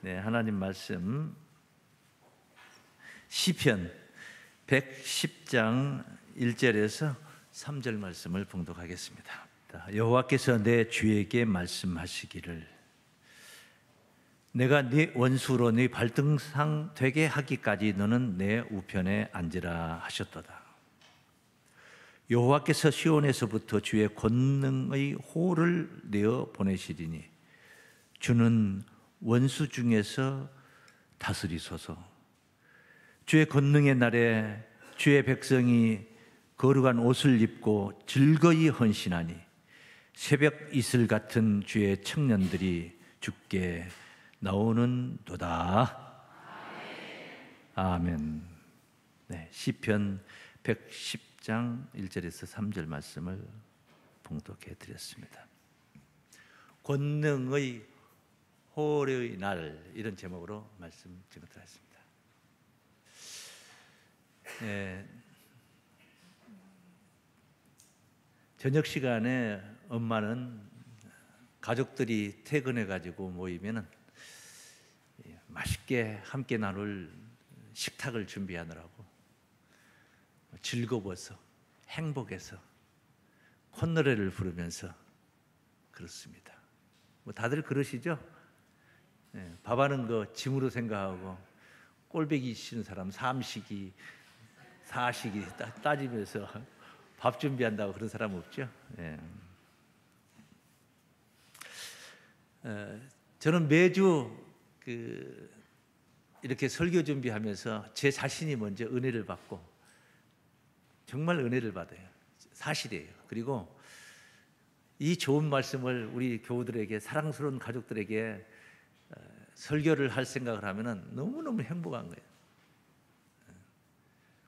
네, 하나님 말씀 시편 110장 1절에서 3절 말씀을 봉독하겠습니다. 여호와께서 내 주에게 말씀하시기를 내가 네 원수로 네 발등상 되게 하기까지 너는 내 우편에 앉으라 하셨도다. 여호와께서 시온에서부터 주의 권능의 호를 내어 보내시리니 주는 원수 중에서 다스리소서. 주의 권능의 날에 주의 백성이 거룩한 옷을 입고 즐거이 헌신하니 새벽 이슬 같은 주의 청년들이 주께 나오는도다. 아멘. 네, 시편 110장 1절에서 3절 말씀을 봉독해 드렸습니다. 권능의 호의 날, 이런 제목으로 말씀 증거드렸습니다. 네, 저녁 시간에 엄마는 가족들이 퇴근해 가지고 모이면은 맛있게 함께 나눌 식탁을 준비하느라고 즐거워서 행복해서 콧노래를 부르면서 그렇습니다. 뭐 다들 그러시죠? 네, 밥하는 거 짐으로 생각하고 꼴배기 싫은 사람 삼식이 사식이 따지면서 밥 준비한다고 그런 사람 없죠? 네. 저는 매주 이렇게 설교 준비하면서 제 자신이 먼저 은혜를 받고 정말 은혜를 받아요. 사실이에요. 그리고 이 좋은 말씀을 우리 교우들에게, 사랑스러운 가족들에게 설교를 할 생각을 하면 너무너무 행복한 거예요.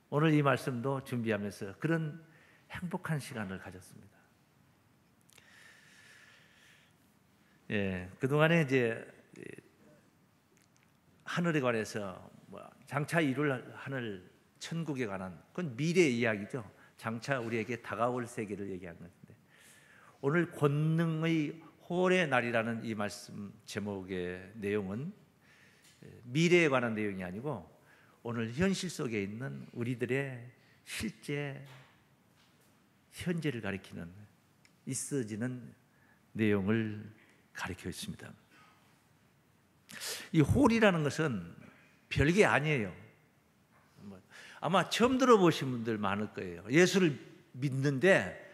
오늘 이 말씀도 준비하면서 그런 행복한 시간을 가졌습니다. 예, 그동안에 이제 하늘에 관해서 장차 이룰 하늘 천국에 관한, 그건 미래의 이야기죠. 장차 우리에게 다가올 세계를 얘기하는 건데, 오늘 권능의 호의 날이라는 이 말씀 제목의 내용은 미래에 관한 내용이 아니고 오늘 현실 속에 있는 우리들의 실제 현재를 가리키는, 있어지는 내용을 가리켜 있습니다. 이 홀이라는 것은 별게 아니에요. 아마 처음 들어보신 분들 많을 거예요. 예수를 믿는데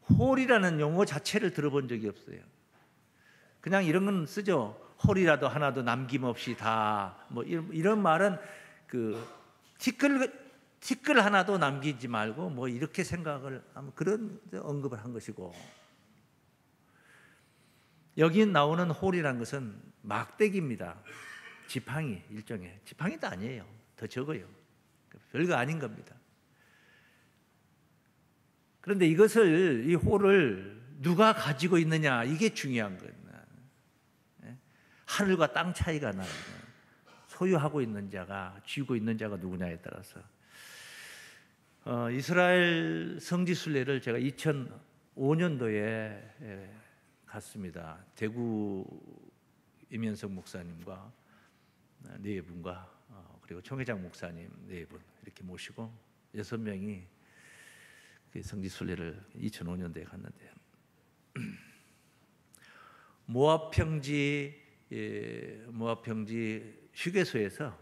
홀이라는 용어 자체를 들어본 적이 없어요. 그냥 이런 건 쓰죠. 홀이라도 하나도 남김없이 다, 뭐 이런 말은 티끌 하나도 남기지 말고 뭐 이렇게 생각을 하면 그런 언급을 한 것이고, 여기 나오는 홀이라는 것은 막대기입니다. 지팡이, 일종의 지팡이도 아니에요. 더 적어요. 별거 아닌 겁니다. 그런데 이 홀을 누가 가지고 있느냐, 이게 중요한 거예요. 하늘과 땅 차이가 나요. 소유하고 있는 자가, 쥐고 있는 자가 누구냐에 따라서. 이스라엘 성지순례를 제가 2005년도에 갔습니다. 대구 임현석 목사님과 네 분과 그리고 총회장 목사님 네 분 이렇게 모시고 6명이 성지순례를 2005년도에 갔는데, 모압 평지 휴게소에서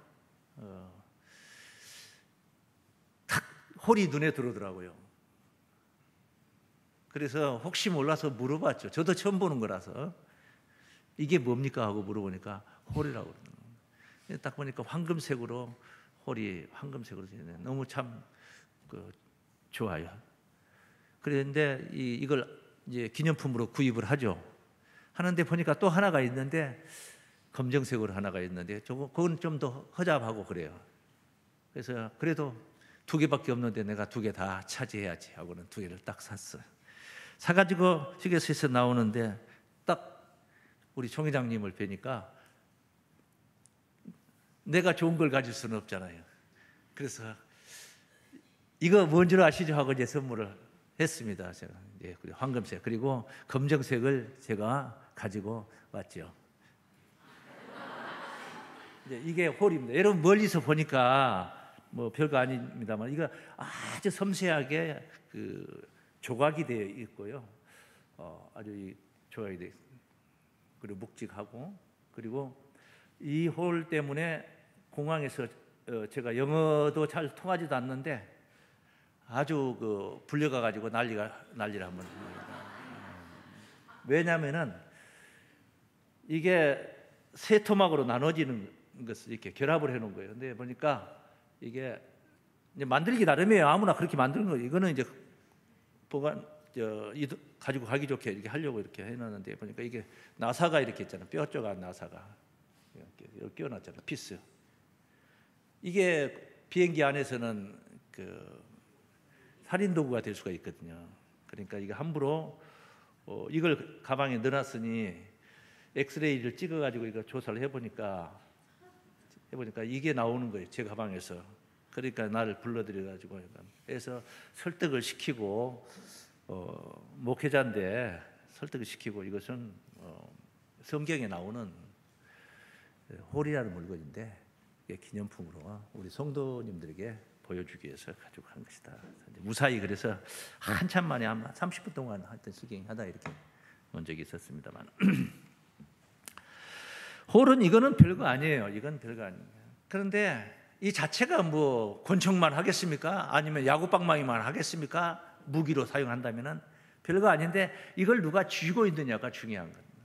탁 홀이 눈에 들어오더라고요. 그래서 혹시 몰라서 물어봤죠. 저도 처음 보는 거라서 이게 뭡니까 하고 물어보니까 홀이라고 그러는 거예요. 딱 보니까 황금색으로, 홀이 황금색으로 되네. 너무 참 좋아요. 그런데 이걸 이제 기념품으로 구입을 하죠. 하는데 보니까 또 하나가 있는데, 검정색으로 하나가 있는데 그건 좀 더 허잡하고 그래요. 그래서 그래도 2개밖에 없는데 내가 2개 다 차지해야지 하고는 2개를 딱 샀어요. 사가지고 휴게소에서 나오는데 딱 우리 총회장님을 뵈니까 내가 좋은 걸 가질 수는 없잖아요. 그래서 이거 뭔 줄 아시죠? 하고 이제 선물을 했습니다. 제가 황금색 그리고 검정색을 제가 가지고 왔죠. 이제 이게 홀입니다. 여러분 멀리서 보니까 뭐 별거 아닙니다만 이거 아주 섬세하게 그 조각이 되어 있고요. 아주 이 조각이 되어 있습니다. 그리고 묵직하고, 그리고 이 홀 때문에 공항에서 제가 영어도 잘 통하지도 않는데 아주 그 불려가 가지고 난리를 한번. 왜냐하면은 이게 세 토막으로 나눠지는 것을 이렇게 결합을 해놓은 거예요. 근데 보니까 이게 이제 만들기 나름이에요. 아무나 그렇게 만드는 거예요. 이거는 이제 가지고 가기 좋게 이렇게 하려고 이렇게 해놨는데 보니까 이게 나사가 이렇게 있잖아요. 뼈 쪽한 나사가 이렇게 끼워놨잖아요. 피스. 이게 비행기 안에서는 그 살인 도구가 될 수가 있거든요. 그러니까 이거 함부로 이걸 가방에 넣어놨으니 엑스레이를 찍어가지고 이거 조사를 해보니까 이게 나오는 거예요. 제 가방에서. 그러니까 나를 불러들여가지고 해서 설득을 시키고 목회자인데 설득을 시키고 이것은 성경에 나오는 홀이라는 물건인데 기념품으로 우리 성도님들에게 보여주기 위해서 가지고 한 것이다. 무사히 그래서 한참 만에 한 30분 동안 하여튼 실갱하다 이렇게 온 적이 있었습니다만 홀은 이거는 별거 아니에요. 이건 별거 아니에요. 그런데 이 자체가 뭐 권총만 하겠습니까? 아니면 야구방망이만 하겠습니까? 무기로 사용한다면은 별거 아닌데 이걸 누가 쥐고 있느냐가 중요한 겁니다.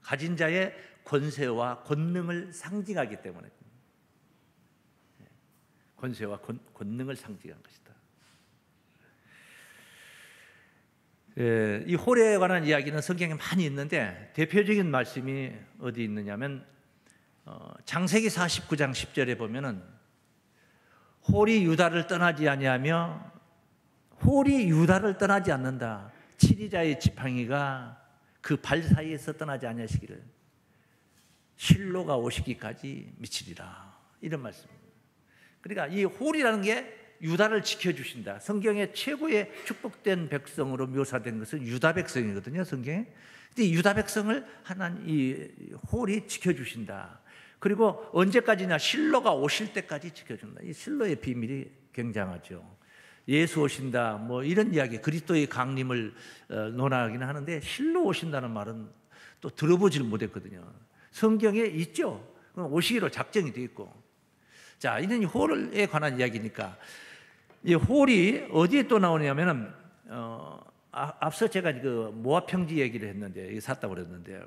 가진 자의 권세와 권능을 상징하기 때문에 권세와 권능을 상징한 것이다. 이 홀에 관한 이야기는 성경에 많이 있는데 대표적인 말씀이 어디 있느냐면 창세기 49장 10절에 보면은 홀이 유다를 떠나지 아니하며 홀이 유다를 떠나지 않는다. 치리자의 지팡이가 그 발 사이에서 떠나지 아니하시기를 실로가 오시기까지 미치리라. 이런 말씀입니다. 그러니까 이 홀이라는 게 유다를 지켜주신다. 성경의 최고의 축복된 백성으로 묘사된 것은 유다 백성이거든요. 성경에. 근데 이 유다 백성을 하나님 이 홀이 지켜주신다. 그리고 언제까지냐? 실로가 오실 때까지 지켜준다. 이 실로의 비밀이 굉장하죠. 예수 오신다, 뭐 이런 이야기, 그리스도의 강림을 논하기는 하는데 실로 오신다는 말은 또 들어보질 못했거든요. 성경에 있죠. 오시기로 작정이 되어 있고. 자, 이는 홀에 관한 이야기니까 이 홀이 어디에 또 나오냐면은 앞서 제가 그 모압 평지 얘기를 했는데 이게 샀다고 그랬는데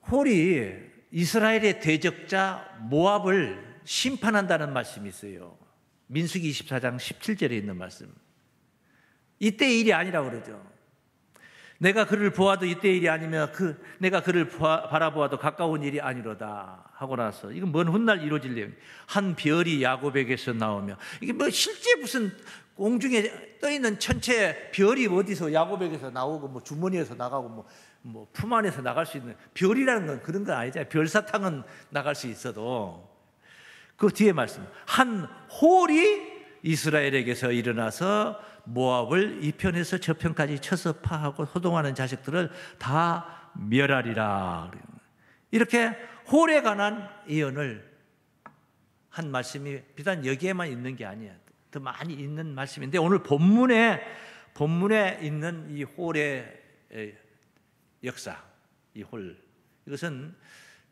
홀이 이스라엘의 대적자 모압을 심판한다는 말씀이 있어요. 민수기 24장 17절에 있는 말씀. 이때의 일이 아니라고 그러죠. 내가 그를 보아도 이때의 일이 아니며 내가 그를 바라보아도 가까운 일이 아니로다 하고 나서 이건 먼 훗날 이루어질 내용. 한 별이 야곱에게서 나오며 이게 뭐 실제 무슨 공중에 떠 있는 천체 별이 어디서 야곱에게서 나오고 뭐 주머니에서 나가고 뭐 품 안에서 나갈 수 있는 별이라는 건 그런 건 아니잖아요. 별사탕은 나갈 수 있어도 그 뒤에 말씀. 한 홀이 이스라엘에게서 일어나서 모압을 이 편에서 저 편까지 쳐서 파하고 소동하는 자식들을 다 멸하리라. 이렇게 홀에 관한 예언을 한 말씀이 비단 여기에만 있는 게 아니에요. 더 많이 있는 말씀인데 오늘 본문에 있는 이 홀의 역사, 이 홀, 이것은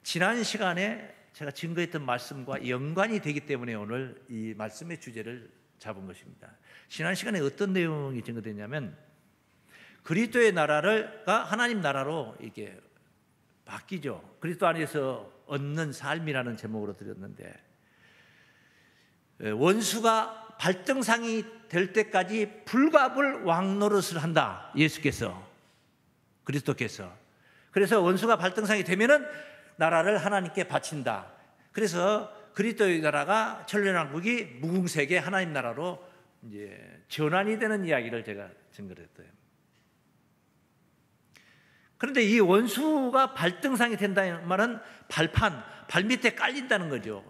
지난 시간에 제가 증거했던 말씀과 연관이 되기 때문에 오늘 이 말씀의 주제를 잡은 것입니다. 지난 시간에 어떤 내용이 증거됐냐면 그리스도의 나라가 하나님 나라로 이게 바뀌죠. 그리스도 안에서 얻는 삶이라는 제목으로 드렸는데 원수가 발등상이 될 때까지 불가불 왕노릇을 한다. 예수께서 그리스도께서. 그래서 원수가 발등상이 되면은 나라를 하나님께 바친다. 그래서 그리스도의 나라가 천년왕국이 무궁세계 하나님 나라로 이제 전환이 되는 이야기를 제가 증거를 했어요. 그런데 이 원수가 발등상이 된다는 말은 발 밑에 깔린다는 거죠.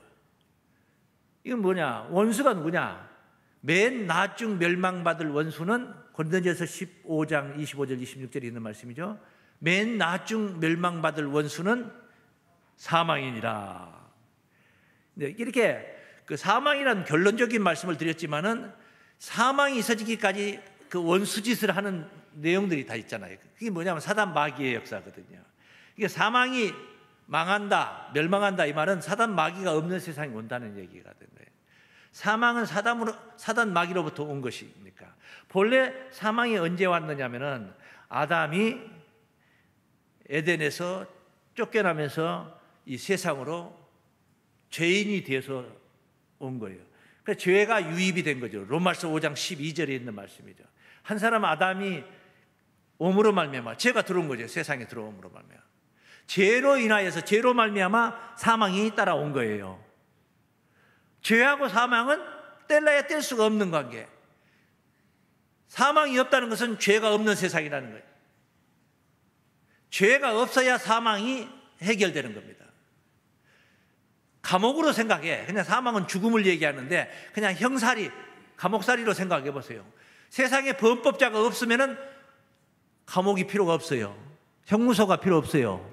이건 뭐냐? 원수가 누구냐? 맨 나중 멸망받을 원수는 고린도전서 15장 25절 26절에 있는 말씀이죠. 맨 나중 멸망받을 원수는 사망이니라. 이렇게 그 사망이라는 결론적인 말씀을 드렸지만은 사망이 있어지기까지 그 원수짓을 하는 내용들이 다 있잖아요. 그게 뭐냐면 사단 마귀의 역사거든요. 이게 사망이 망한다, 멸망한다 이 말은 사단 마귀가 없는 세상이 온다는 얘기가 된 거예요. 사망은 사단 마귀로부터 온 것이니까. 본래 사망이 언제 왔느냐면은 아담이 에덴에서 쫓겨나면서 이 세상으로 죄인이 되어서 온 거예요. 그래서 죄가 유입이 된 거죠. 로마서 5장 12절에 있는 말씀이죠. 한 사람 아담이 옴으로 말미암아 죄가 들어온 거죠. 세상에 들어옴으로 말미암아 죄로 인하여서 죄로 말미암아 사망이 따라온 거예요. 죄하고 사망은 뗄래야 뗄 수가 없는 관계. 사망이 없다는 것은 죄가 없는 세상이라는 거예요. 죄가 없어야 사망이 해결되는 겁니다. 감옥으로 생각해. 그냥 사망은 죽음을 얘기하는데 그냥 형살이, 감옥살이로 생각해 보세요. 세상에 범법자가 없으면은 감옥이 필요가 없어요. 형무소가 필요 없어요.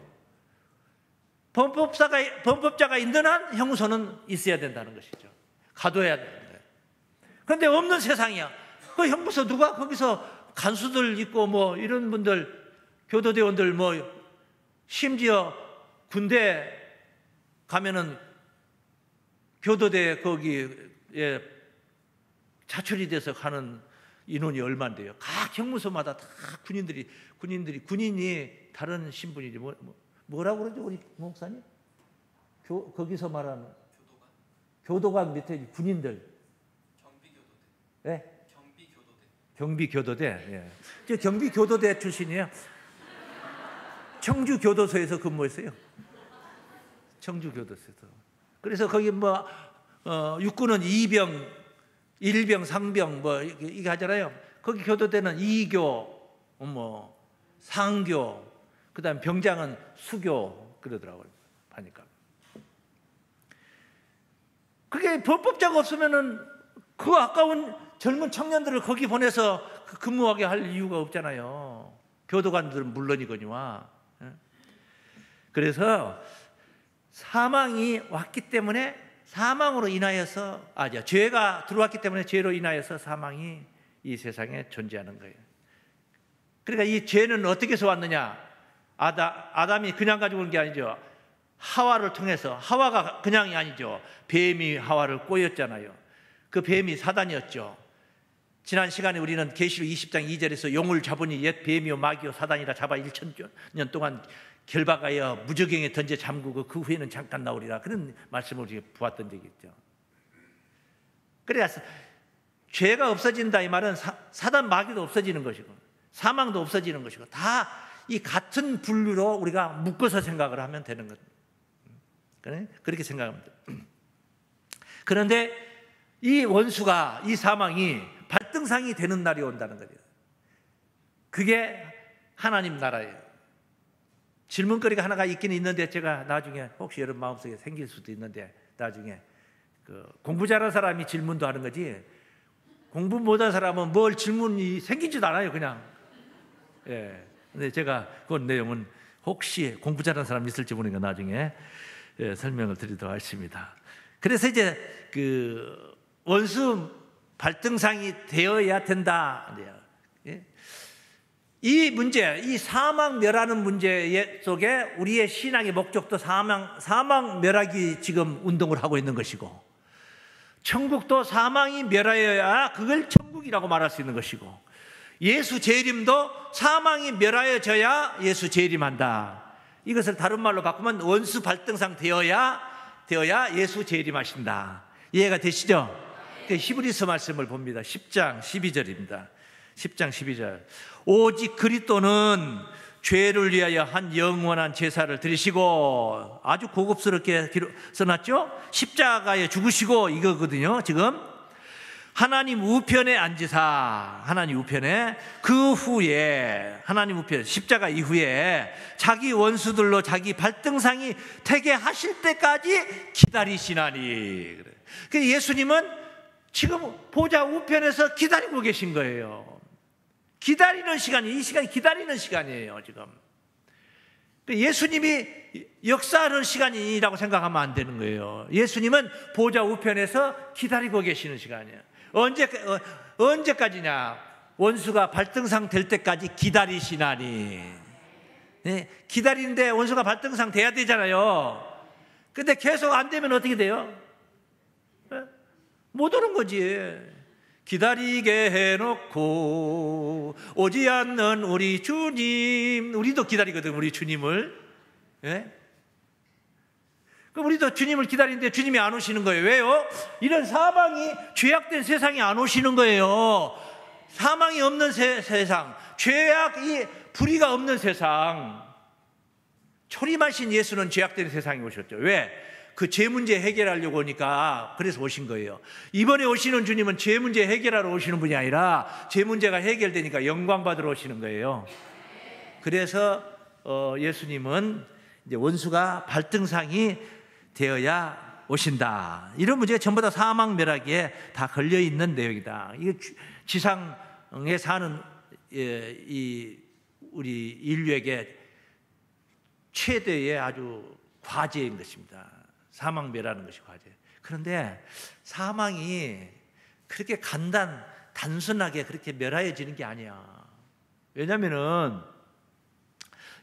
범법자가 있는 한 형무소는 있어야 된다는 것이죠. 가둬야 되는 거예요. 그런데 없는 세상이야. 그 형무소 누가 거기서 간수들 있고 뭐 이런 분들, 교도대원들 뭐 심지어 군대 가면은 교도대 거기에 차출이 돼서 가는 인원이 얼마인데요. 각 형무소마다 다 군인이 다른 신분이지 뭐라고 그러죠 우리 목사님? 거기서 말하는 교도관 밑에 군인들. 경비교도대. 네? 경비교도대. 예. 저 경비교도대 출신이에요. 청주교도소에서 근무했어요. 청주교도소에서. 그래서 거기 뭐 육군은 2병, 1병, 상병 뭐 이게 하잖아요. 거기 교도대는 2교, 뭐 상교, 그다음 병장은 수교 그러더라고요. 하니까. 그게 법법자가 없으면은 그 아까운 젊은 청년들을 거기 보내서 근무하게 할 이유가 없잖아요. 교도관들은 물론이거니와. 그래서 사망이 왔기 때문에 사망으로 인하여서 죄가 들어왔기 때문에 죄로 인하여서 사망이 이 세상에 존재하는 거예요. 그러니까 이 죄는 어떻게 해서 왔느냐? 아담이 그냥 가지고 온 게 아니죠. 하와를 통해서, 하와가 그냥이 아니죠. 뱀이 하와를 꼬였잖아요. 그 뱀이 사단이었죠. 지난 시간에 우리는 계시록 20장 2절에서 용을 잡으니 옛 뱀이요 마귀요 사단이라 잡아 1000년 동안 결박하여 무저갱에 던져 잠그고 그 후에는 잠깐 나오리라. 그런 말씀을 우리가 보았던 적이 있죠. 그래서 죄가 없어진다 이 말은 사단 마귀도 없어지는 것이고 사망도 없어지는 것이고 다 이 같은 분류로 우리가 묶어서 생각을 하면 되는 겁니다. 그렇게 생각합니다. 그런데 이 원수가, 이 사망이 발등상이 되는 날이 온다는 거죠. 그게 하나님 나라예요. 질문거리가 하나가 있긴 있는데 제가 나중에 혹시 여러분 마음속에 생길 수도 있는데 나중에 공부 잘하는 사람이 질문도 하는 거지 공부 못한 사람은 뭘 질문이 생기지도 않아요 그냥. 예. 근데 제가 그 내용은 혹시 공부 잘하는 사람 있을지 모르니까 나중에 설명을 드리도록 하겠습니다. 그래서 이제 그 원수 발등상이 되어야 된다. 이 문제, 이 사망 멸하는 문제 속에 우리의 신앙의 목적도 사망 멸하기 지금 운동을 하고 있는 것이고 천국도 사망이 멸하여야 그걸 천국이라고 말할 수 있는 것이고 예수 재림도 사망이 멸하여져야 예수 재림한다. 이것을 다른 말로 바꾸면 원수 발등상 되어야 예수 재림하신다. 이해가 되시죠? 히브리서 말씀을 봅니다. 10장 12절입니다. 10장 12절. 오직 그리스도는 죄를 위하여 한 영원한 제사를 드리시고 아주 고급스럽게 써놨죠? 십자가에 죽으시고 이거거든요. 지금 하나님 우편에 앉으사 하나님 우편에 그 후에 하나님 우편 십자가 이후에 자기 원수들로 자기 발등상이 되게 하실 때까지 기다리시나니. 예수님은 지금 보좌 우편에서 기다리고 계신 거예요. 기다리는 시간이 이 시간이 기다리는 시간이에요. 지금 예수님이 역사하는 시간이라고 생각하면 안 되는 거예요. 예수님은 보좌 우편에서 기다리고 계시는 시간이에요. 언제까지냐? 원수가 발등상 될 때까지 기다리시나니. 네, 기다리는데 원수가 발등상 돼야 되잖아요. 근데 계속 안 되면 어떻게 돼요? 못 오는 거지. 기다리게 해놓고 오지 않는 우리 주님. 우리도 기다리거든, 우리 주님을. 예? 그럼 우리도 주님을 기다리는데 주님이 안 오시는 거예요. 왜요? 이런 사망이, 죄악된 세상에 안 오시는 거예요. 사망이 없는 세상, 죄악이, 불의가 없는 세상. 초림하신 예수는 죄악된 세상에 오셨죠. 왜? 그 죄 문제 해결하려고 오니까 그래서 오신 거예요. 이번에 오시는 주님은 죄 문제 해결하러 오시는 분이 아니라 죄 문제가 해결되니까 영광 받으러 오시는 거예요. 그래서 예수님은 이제 원수가 발등상이 되어야 오신다. 이런 문제가 전부 다 사망 멸하기에 다 걸려 있는 내용이다. 이게 지상에 사는 이 우리 인류에게 최대의 아주 과제인 것입니다. 사망 멸하는 것이 과제. 그런데 사망이 그렇게 단순하게 그렇게 멸하여지는 게 아니야. 왜냐하면은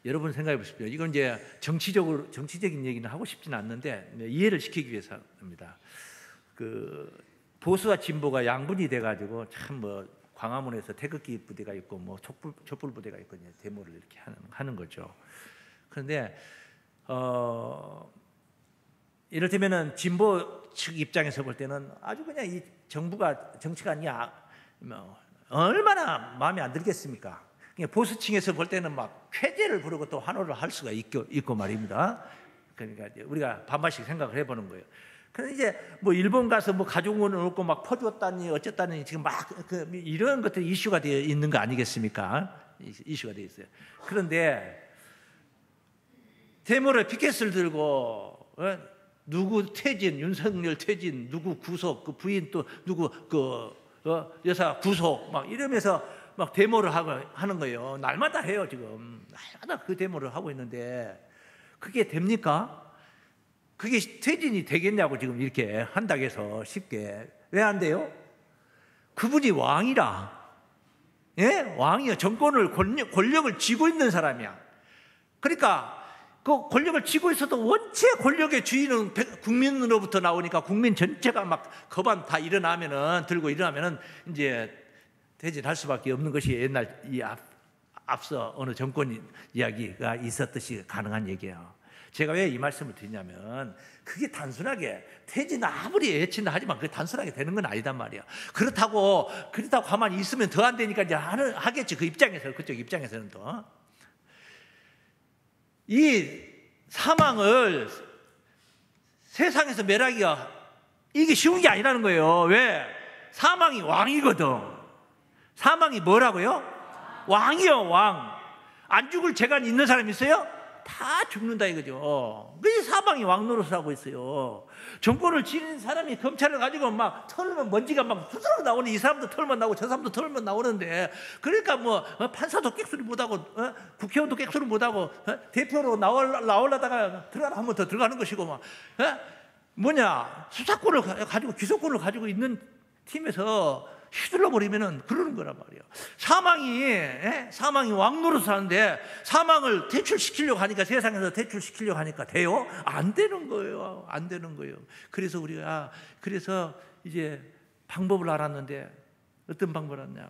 여러분 생각해 보십시오. 이건 이제 정치적인 얘기는 하고 싶지는 않는데 이해를 시키기 위해서입니다. 그 보수와 진보가 양분이 돼가지고 참 뭐 광화문에서 태극기 부대가 있고 뭐 촛불 부대가 있고 데모를 이렇게 하는 거죠. 그런데 이를테면은 진보 측 입장에서 볼 때는 아주 그냥 이 정치가 얼마나 마음에 안 들겠습니까? 보수층에서 볼 때는 막 쾌재를 부르고 또 환호를 할 수가 있고 말입니다. 그러니까 이제 우리가 반반씩 생각을 해보는 거예요. 그런데 이제 뭐 일본 가서 뭐 가족원을 얻고 막 퍼주었다니 어쨌다니 지금 막 이런 것들이 이슈가 되어 있는 거 아니겠습니까? 이슈가 되어 있어요. 그런데 데모를 피켓을 들고 누구 퇴진, 윤석열 퇴진, 누구 구속, 그 부인 또 누구 여사 구속 막 이러면서 막 데모를 하는 거예요. 날마다 해요, 지금. 날마다 그 데모를 하고 있는데 그게 됩니까? 그게 퇴진이 되겠냐고 지금 이렇게 한다고 해서 쉽게. 왜 안 돼요? 그분이 왕이라. 예? 왕이요. 정권을, 권력을 쥐고 있는 사람이야. 그러니까 그 권력을 쥐고 있어도 원체 권력의 주인은 국민으로부터 나오니까 국민 전체가 막 거반 다 들고 일어나면은 이제 퇴진할 수밖에 없는 것이 옛날 앞서 어느 정권 이야기가 있었듯이 가능한 얘기예요. 제가 왜 이 말씀을 드리냐면 그게 단순하게 퇴진 아무리 애친다 하지만 그게 단순하게 되는 건 아니단 말이야. 그렇다고 가만히 있으면 더 안 되니까 이제 하겠지. 그쪽 입장에서는 더. 이 사망을 세상에서 멸하기가 이게 쉬운 게 아니라는 거예요. 왜? 사망이 왕이거든. 사망이 뭐라고요? 왕이요, 왕. 안 죽을 재간이 있는 사람 있어요? 다 죽는다 이거죠. 그래서 사망이 왕 노릇을 하고 있어요. 정권을 지닌 사람이 검찰을 가지고 막 털면 먼지가 막 후스르 나오는, 이 사람도 털면 나오고 저 사람도 털면 나오는데, 그러니까 뭐 판사도 객수를 못하고 국회의원도 객수를 못하고 대표로 나오려다가 들어가라 하면 더 들어가는 것이고 막 수사권을 가지고 기소권을 가지고 있는 팀에서 휘둘러 버리면은 그러는 거란 말이에요. 사망이 왕노릇을 하는데 사망을 퇴출시키려고 하니까, 세상에서 퇴출시키려고 하니까 돼요? 안 되는 거예요. 안 되는 거예요. 그래서 우리가 이제 방법을 알았는데 어떤 방법을 알았냐?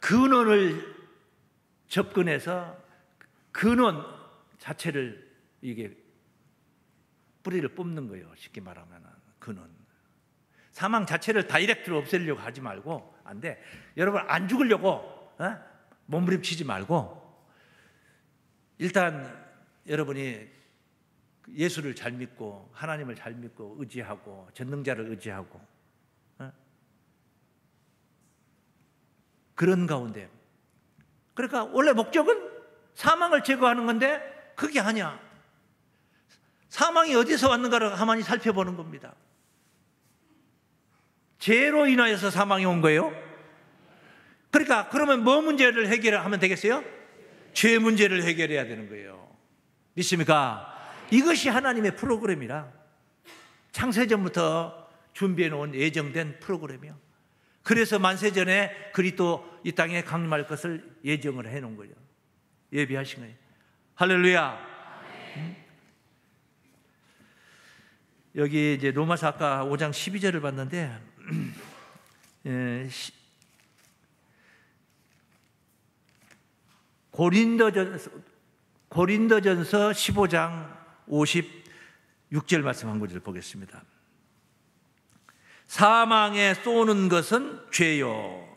근원을 접근해서 근원 자체를 이게 뿌리를 뽑는 거예요. 쉽게 말하면 근원. 사망 자체를 다이렉트로 없애려고 하지 말고, 안 돼. 여러분 안 죽으려고 몸부림치지 말고 일단 여러분이 예수를 잘 믿고 하나님을 잘 믿고 의지하고 전능자를 의지하고 그런 가운데, 그러니까 원래 목적은 사망을 제거하는 건데 그게 아니야. 사망이 어디서 왔는가를 가만히 살펴보는 겁니다. 죄로 인하여서 사망이 온 거예요. 그러니까 그러면 뭐 문제를 해결하면 되겠어요? 죄 문제를 해결해야 되는 거예요. 믿습니까? 이것이 하나님의 프로그램이라, 창세전부터 준비해 놓은 예정된 프로그램이요. 그래서 만세전에 그리스도 이 땅에 강림할 것을 예정을 해 놓은 거예요. 예비하신 거예요. 할렐루야. 여기 이제 로마서 아까 5장 12절을 봤는데 고린도전서 15장 56절 말씀 한 구절 보겠습니다. 사망에 쏘는 것은 죄요,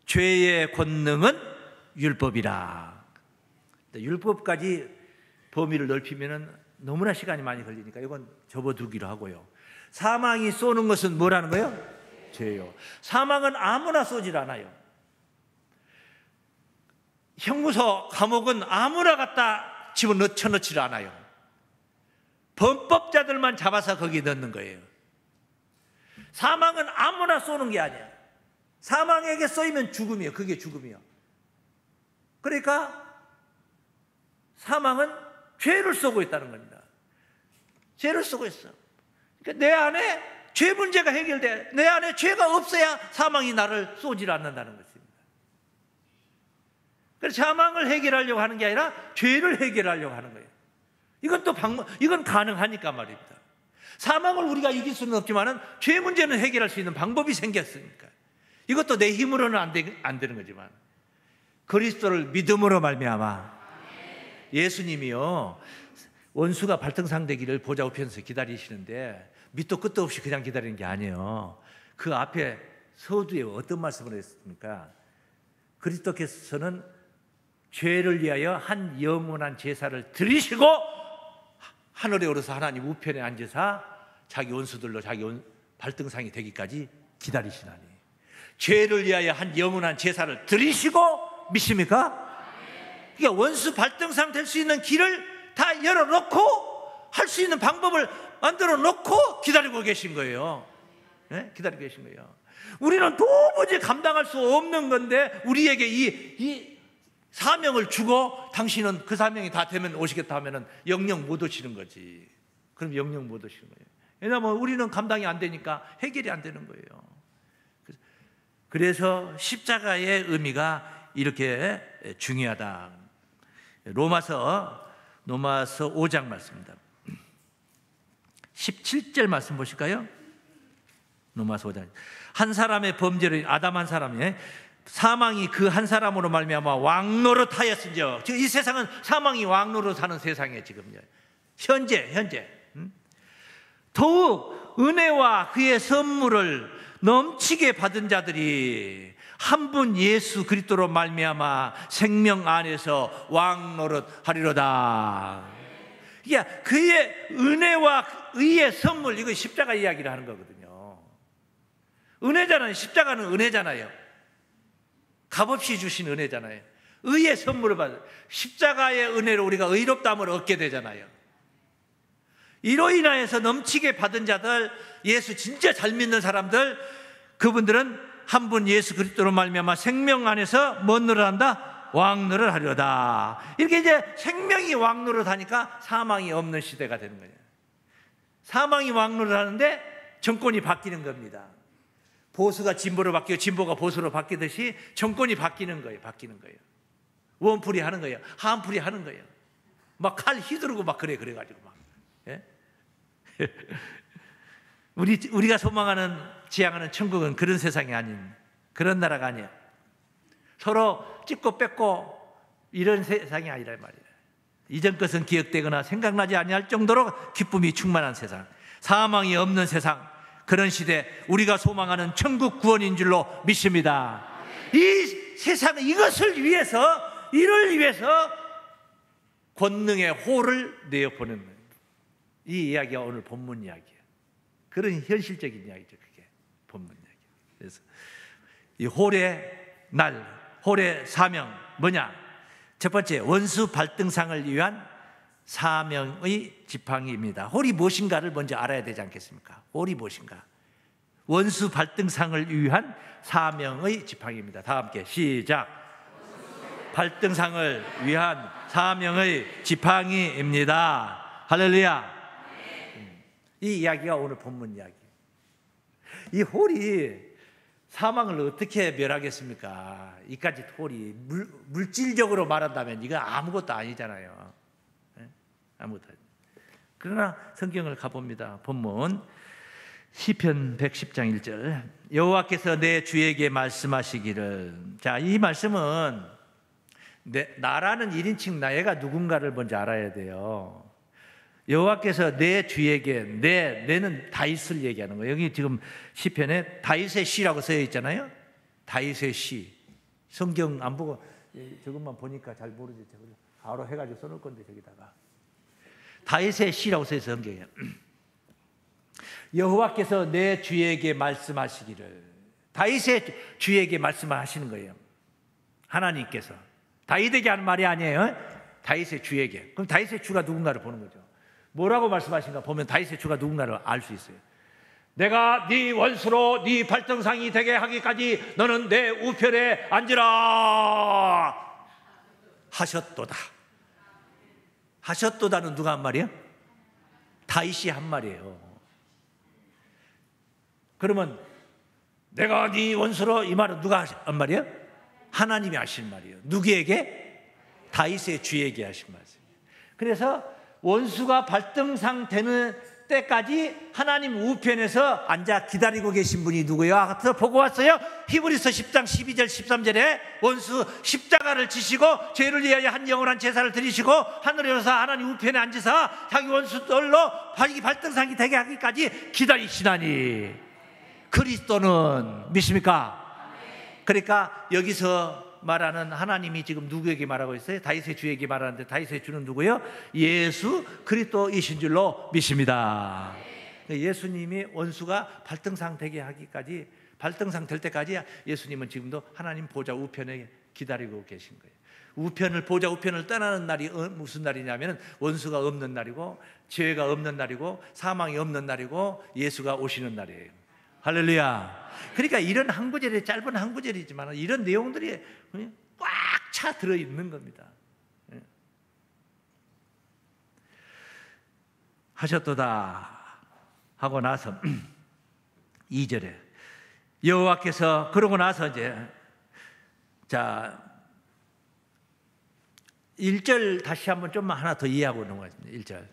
죄의 권능은 율법이라. 율법까지 범위를 넓히면 너무나 시간이 많이 걸리니까 이건 접어두기로 하고요. 사망이 쏘는 것은 뭐라는 거예요? 죄요. 사망은 아무나 쏘질 않아요. 형무소, 감옥은 아무나 갖다 집어넣지를 않아요. 범법자들만 잡아서 거기 넣는 거예요. 사망은 아무나 쏘는 게 아니야. 사망에게 쏘이면 죽음이에요. 그게 죽음이에요. 그러니까 사망은 죄를 쏘고 있다는 겁니다. 죄를 쏘고 있어. 그러니까 내 안에 죄 문제가 해결돼. 내 안에 죄가 없어야 사망이 나를 쏘질 않는다는 것입니다. 그래서 사망을 해결하려고 하는 게 아니라 죄를 해결하려고 하는 거예요. 이건 또 이건 가능하니까 말입니다. 사망을 우리가 이길 수는 없지만은 죄 문제는 해결할 수 있는 방법이 생겼으니까. 이것도 내 힘으로는 안 되는 거지만 그리스도를 믿음으로 말미암아. 예수님이요, 원수가 발등상되기를 보좌 우편에서 기다리시는데 밑도 끝도 없이 그냥 기다리는 게 아니에요. 그 앞에 서두에 어떤 말씀을 했습니까? 그리스도께서는 죄를 위하여 한 영원한 제사를 드리시고 하늘에 오르서 하나님 우편에 앉으사 자기 원수들로 자기 발등상이 되기까지 기다리시나니, 죄를 위하여 한 영원한 제사를 드리시고, 믿습니까? 그러니까 원수 발등상 될 수 있는 길을 다 열어놓고 할 수 있는 방법을 만들어 놓고 기다리고 계신 거예요. 네? 기다리고 계신 거예요. 우리는 도무지 감당할 수 없는 건데 우리에게 이 사명을 주고 당신은 그 사명이 다 되면 오시겠다 하면은 영영 못 오시는 거지. 그럼 영영 못 오시는 거예요. 왜냐하면 우리는 감당이 안 되니까 해결이 안 되는 거예요. 그래서 십자가의 의미가 이렇게 중요하다. 로마서 5장 말씀입니다. 17절 말씀 보실까요? 로마서 5장. 한 사람의 범죄로 아담 한 사람이 사망이 그 한 사람으로 말미암아 왕노릇하였은즉, 지금 이 세상은 사망이 왕노릇하는 세상이에요. 지금요. 현재. 더욱 은혜와 그의 선물을 넘치게 받은 자들이 한 분 예수 그리스도로 말미암아 생명 안에서 왕노릇하리로다. 그러니까 그의 은혜와 의의 선물, 이거 십자가 이야기를 하는 거거든요. 은혜잖아요. 십자가는 은혜잖아요. 값없이 주신 은혜잖아요. 의의 선물을 받아, 십자가의 은혜로 우리가 의롭다함을 얻게 되잖아요. 이로 인하여서 넘치게 받은 자들, 예수 진짜 잘 믿는 사람들, 그분들은 한 분 예수 그리스도로 말미암아 생명 안에서 뭔 노릇 한다? 왕노릇 하려다. 이렇게 이제 생명이 왕노릇 하니까 사망이 없는 시대가 되는 거예요. 사망이 왕노릇 하는데 정권이 바뀌는 겁니다. 보수가 진보로 바뀌고 진보가 보수로 바뀌듯이 정권이 바뀌는 거예요. 원풀이 하는 거예요. 한풀이 하는 거예요. 막 칼 휘두르고 막 그래가지고 막. 예? 우리가 소망하는, 지향하는 천국은 그런 세상이 아닌, 그런 나라가 아니에요. 서로 찍고 뺏고 이런 세상이 아니란 말이에요. 이전 것은 기억되거나 생각나지 아니할 정도로 기쁨이 충만한 세상, 사망이 없는 세상, 그런 시대, 우리가 소망하는 천국 구원인 줄로 믿습니다. 이 세상은 이것을 위해서, 이를 위해서 권능의 호를 내어보는 거예요. 이 이야기가 오늘 본문 이야기예요. 그런 현실적인 이야기죠. 그게 본문 이야기예요. 그래서 이 홀의 날, 홀의 사명 뭐냐? 첫 번째, 원수 발등상을 위한 사명의 지팡이입니다. 홀이 무엇인가를 먼저 알아야 되지 않겠습니까? 홀이 무엇인가? 원수 발등상을 위한 사명의 지팡이입니다. 다 함께 시작. 발등상을 위한 사명의 지팡이입니다. 할렐루야. 이 이야기가 오늘 본문 이야기. 이 홀이 사망을 어떻게 멸하겠습니까? 이까지 홀이 물질적으로 말한다면 이거 아무것도 아니잖아요. 아무것도 아니에요. 그러나 성경을 가봅니다. 본문 시편 110장 1절. 여호와께서 내 주에게 말씀하시기를. 자, 이 말씀은 나라는 1인칭 나애가 누군가를 먼저 알아야 돼요. 여호와께서 내 주에게, 내는 다윗을 얘기하는 거예요. 여기 지금 시편에 다윗의 시라고 쓰여 있잖아요. 다윗의 시. 성경 안 보고 저것만 보니까 잘 모르지. 바로 해가지고 써놓을 건데 저기다가 다윗의 시라고 쓰여 있어요. 성경에. 여호와께서 내 주에게 말씀하시기를. 다윗의 주에게 말씀하시는 거예요. 하나님께서 다윗에게 하는 말이 아니에요. 다윗의 주에게. 그럼 다윗의 주가 누군가를 보는 거죠. 뭐라고 말씀하신가 보면 다윗의 주가 누군가를 알 수 있어요. 내가 네 원수로 네 발등상이 되게 하기까지 너는 내 우편에 앉으라 하셨도다. 하셨도다는 누가 한 말이에요? 다윗이 한 말이에요. 그러면 내가 네 원수로, 이 말은 누가 한 말이에요? 하나님이 하신 말이에요. 누구에게? 다윗의 주에게 하신 말씀이에요. 그래서 원수가 발등상 되는 때까지 하나님 우편에서 앉아 기다리고 계신 분이 누구예요? 보고 왔어요? 히브리서 10장 12절 13절에 원수 십자가를 지시고 죄를 위하여 한 영원한 제사를 드리시고 하늘에서 하나님 우편에 앉으사 자기 원수들로 발등상이 되게 하기까지 기다리시나니 그리스도는 믿습니까? 그러니까 여기서 말하는 하나님이 지금 누구에게 말하고 있어요? 다윗의 주에게 말하는데 다윗의 주는 누구예요? 예수 그리스도이신 줄로 믿습니다. 예수님이 원수가 발등상 되게 하기까지, 발등상 될 때까지 예수님은 지금도 하나님 보좌 우편에 기다리고 계신 거예요. 우편을, 보좌 우편을 떠나는 날이 무슨 날이냐면 원수가 없는 날이고 죄가 없는 날이고 사망이 없는 날이고 예수가 오시는 날이에요. 할렐루야. 그러니까 이런 한 구절이, 짧은 한 구절이지만 이런 내용들이 꽉 차 들어있는 겁니다. 하셨도다 하고 나서 2절에 여호와께서, 그러고 나서 이제 자 1절 다시 한번 좀만 하나 더 이해하고 넘어가겠습니다. 1절.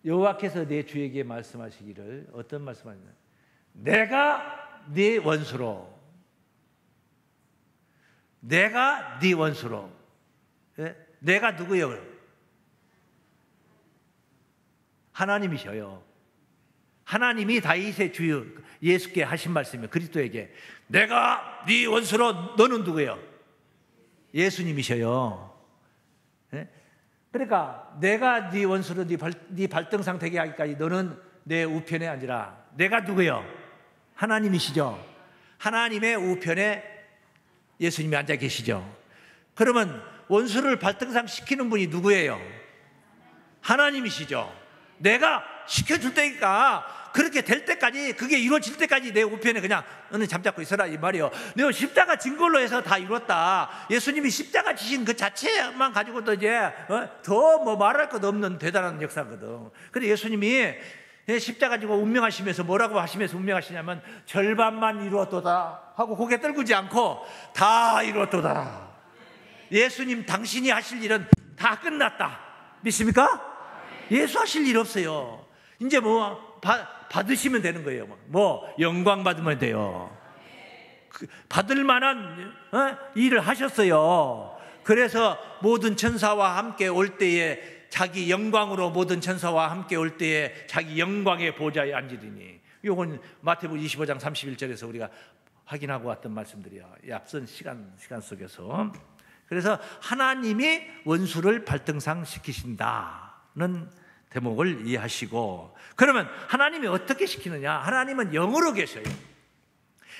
여호와께서 내 주에게 말씀하시기를, 어떤 말씀하시냐? 내가 네 원수로, 내가 네 원수로. 내가 누구예요? 하나님이셔요. 하나님이 다윗의 주 예수께 하신 말씀이에요. 그리스도에게 내가 네 원수로, 너는 누구예요? 예수님이셔요. 그러니까 내가 네 원수로 네 발등상 되게 하기까지 너는 내 우편에 앉으라. 내가 누구요? 하나님이시죠. 하나님의 우편에 예수님이 앉아 계시죠. 그러면 원수를 발등상 시키는 분이 누구예요? 하나님이시죠. 내가 시켜줄 테니까 그렇게 될 때까지, 그게 이루어질 때까지 내 우편에 그냥 너는 잠자코 있어라, 이 말이요. 내가 십자가 진 걸로 해서 다 이뤘다. 예수님이 십자가 지신 그 자체만 가지고도 이제 더 뭐 말할 것 없는 대단한 역사거든. 근데 예수님이 십자가 지고 운명하시면서 뭐라고 하시면서 운명하시냐면 절반만 이루었도다 하고 고개 떨구지 않고 다 이루었도다. 예수님 당신이 하실 일은 다 끝났다. 믿습니까? 예수 하실 일 없어요. 이제 뭐 받으시면 되는 거예요. 뭐 영광 받으면 돼요. 받을 만한 일을 하셨어요. 그래서 모든 천사와 함께 올 때에 자기 영광으로, 모든 천사와 함께 올 때에 자기 영광의 보좌에 앉으리니. 이건 마태복음 25장 31절에서 우리가 확인하고 왔던 말씀들이야. 앞선 시간 속에서. 그래서 하나님이 원수를 발등상 시키신다는 대목을 이해하시고, 그러면 하나님이 어떻게 시키느냐? 하나님은 영으로 계셔요.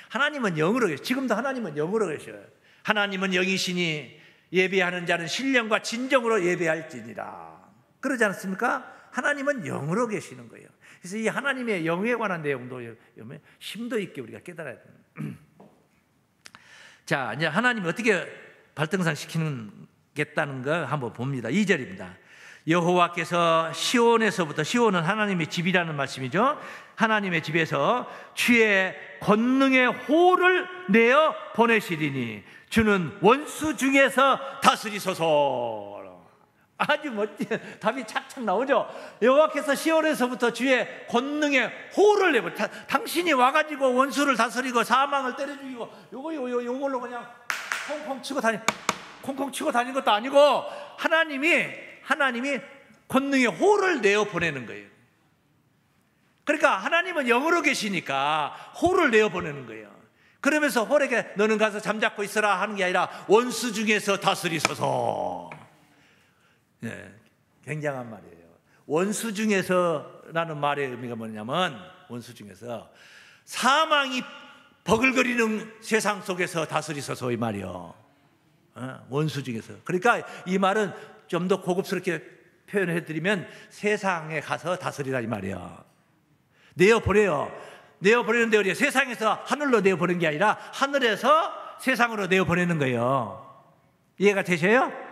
하나님은 영으로 계셔요. 지금도 하나님은 영으로 계셔요. 하나님은 영이시니 예배하는 자는 신령과 진정으로 예배할지니라. 그러지 않습니까? 하나님은 영으로 계시는 거예요. 그래서 이 하나님의 영에 관한 내용도 심도 있게 우리가 깨달아야 됩니다. 자, 이제 하나님이 어떻게 발등상시키겠다는 거 한번 봅니다. 2절입니다. 여호와께서 시온에서부터, 시온은 하나님의 집이라는 말씀이죠. 하나님의 집에서 주의 권능의 호를 내어 보내시리니 주는 원수 중에서 다스리소서. 아주 멋진 답이 착착 나오죠. 여호와께서 시온에서부터 주의 권능의 호를 내버, 당신이 와가지고 원수를 다스리고 사망을 때려 죽이고 요걸로 그냥 콩콩 치고 다니는 것도 아니고 하나님이 권능의 호를 내어 보내는 거예요. 그러니까 하나님은 영으로 계시니까 호를 내어 보내는 거예요. 그러면서 홀에게 너는 가서 잠자코 있어라 하는 게 아니라 원수 중에서 다스리소서. 네, 굉장한 말이에요. 원수 중에서라는 말의 의미가 뭐냐면, 원수 중에서 사망이 버글거리는 세상 속에서 다스리소서 이 말이요. 원수 중에서. 그러니까 이 말은 좀 더 고급스럽게 표현해드리면 세상에 가서 다스리라 이 말이에요. 내어보내요. 내어보내는데 우리 세상에서 하늘로 내어보내는 게 아니라 하늘에서 세상으로 내어보내는 거예요. 이해가 되셔요?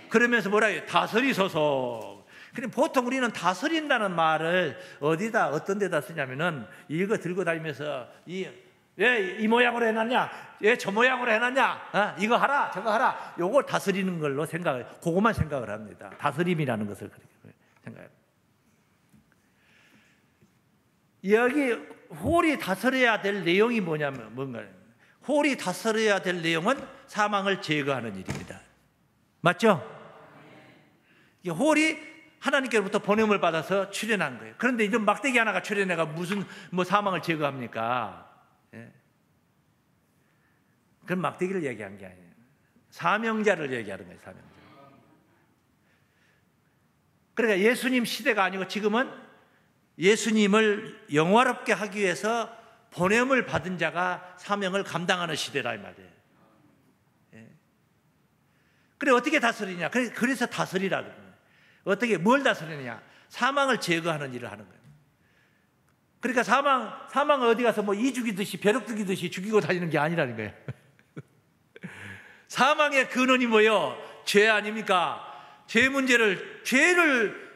그러면서 뭐라 해요? 다스리소서. 그럼 보통 우리는 다스린다는 말을 어떤 데다 쓰냐면은 이거 들고 다니면서 왜 이 모양으로 해놨냐? 왜 저 모양으로 해놨냐? 이거 하라, 저거 하라. 요걸 다스리는 걸로 그것만 생각을 합니다. 다스림이라는 것을 그렇게 생각해요. 여기 홀이 다스려야 될 내용이 뭔가요? 홀이 다스려야 될 내용은 사망을 제거하는 일입니다. 맞죠? 홀이 하나님께로부터 보냄을 받아서 출현한 거예요. 그런데 이제 막대기 하나가 출현해가 무슨 사망을 제거합니까? 예. 그건 막대기를 얘기한 게 아니에요. 사명자를 얘기하는 거예요. 사명자. 그러니까 예수님 시대가 아니고 지금은 예수님을 영화롭게 하기 위해서 보냄을 받은 자가 사명을 감당하는 시대라 이 말이에요. 예. 그래 어떻게 다스리냐? 그래서 다스리라고 해요. 어떻게 뭘 다스리느냐? 사망을 제거하는 일을 하는 거예요. 그러니까 사망을 어디 가서 이 죽이듯이 벼룩 죽이듯이 죽이고 다니는 게 아니라는 거예요. 사망의 근원이 뭐예요? 죄 아닙니까? 죄를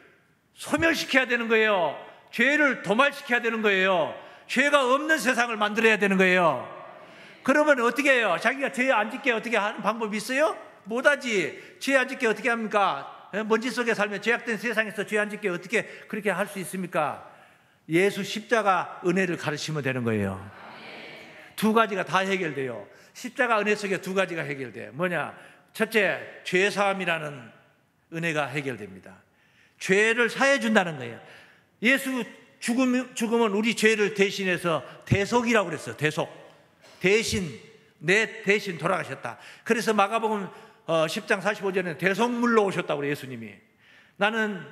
소멸시켜야 되는 거예요. 죄를 도말시켜야 되는 거예요. 죄가 없는 세상을 만들어야 되는 거예요. 그러면 어떻게 해요? 자기가 죄 안 짓게 어떻게 하는 방법이 있어요? 못하지. 죄 안 짓게 어떻게 합니까? 먼지 속에 살면 죄악된 세상에서 죄 안 짓게 어떻게 그렇게 할 수 있습니까? 예수 십자가 은혜를 가르치면 되는 거예요. 두 가지가 다 해결돼요. 십자가 은혜 속에 두 가지가 해결돼요. 뭐냐? 첫째, 죄사함이라는 은혜가 해결됩니다. 죄를 사해 준다는 거예요. 예수 죽음은 우리 죄를 대신해서 대속이라고 그랬어요. 내 대신 돌아가셨다. 그래서 마가복음 10장 45절에는 대속물로 오셨다고 그래요. 예수님이. 나는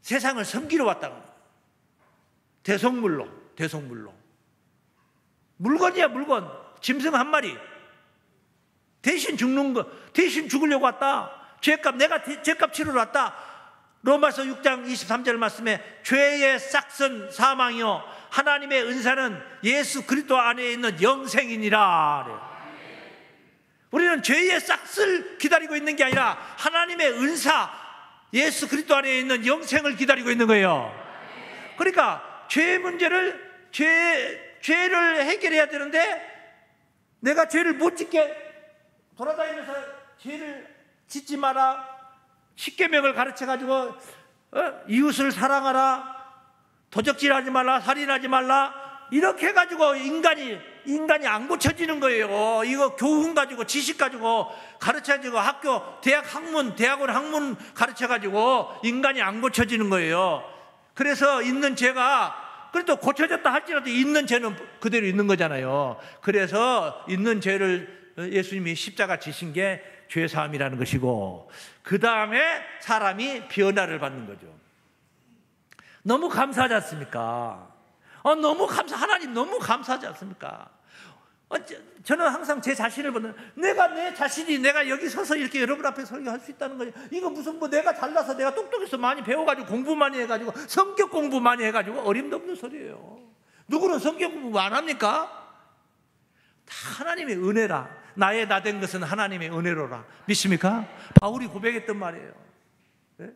세상을 섬기러 왔다고. 대속물로. 물건이야 물건. 짐승 한 마리. 대신 죽으려고 왔다. 내가 죄값 치르러 왔다. 로마서 6장 23절 말씀에 죄의 싹은 사망이요 하나님의 은사는 예수 그리스도 안에 있는 영생이니라. 우리는 죄의 싹을 기다리고 있는 게 아니라 하나님의 은사 예수 그리스도 안에 있는 영생을 기다리고 있는 거예요. 그러니까 죄를 해결해야 되는데 내가 죄를 못 짓게 돌아다니면서 죄를 짓지 마라, 십계명을 가르쳐가지고 이웃을 사랑하라, 도적질하지 말라, 살인하지 말라 이렇게 해가지고 인간이 안 고쳐지는 거예요. 이거 교훈 가지고 지식 가지고 가르쳐가지고 대학원 학문 가르쳐가지고 인간이 안 고쳐지는 거예요. 그래서 있는 죄가 그래도 고쳐졌다 할지라도 있는 죄는 그대로 있는 거잖아요. 그래서 있는 죄를 예수님이 십자가 지신 게 죄사함이라는 것이고 그 다음에 사람이 변화를 받는 거죠. 너무 감사하지 않습니까? 하나님 너무 감사하지 않습니까? 저는 항상 제 자신을 보는, 내 자신이 내가 여기 서서 이렇게 여러분 앞에 설교할 수 있다는 거예요. 이거 무슨 뭐 내가 잘나서 내가 똑똑해서 많이 배워가지고 공부 많이 해가지고 성격 공부 많이 해가지고 어림도 없는 소리예요. 누구는 성격 공부 안 합니까? 다 하나님의 은혜라. 나의 나 된 것은 하나님의 은혜로라. 믿습니까? 바울이 고백했던 말이에요. 네?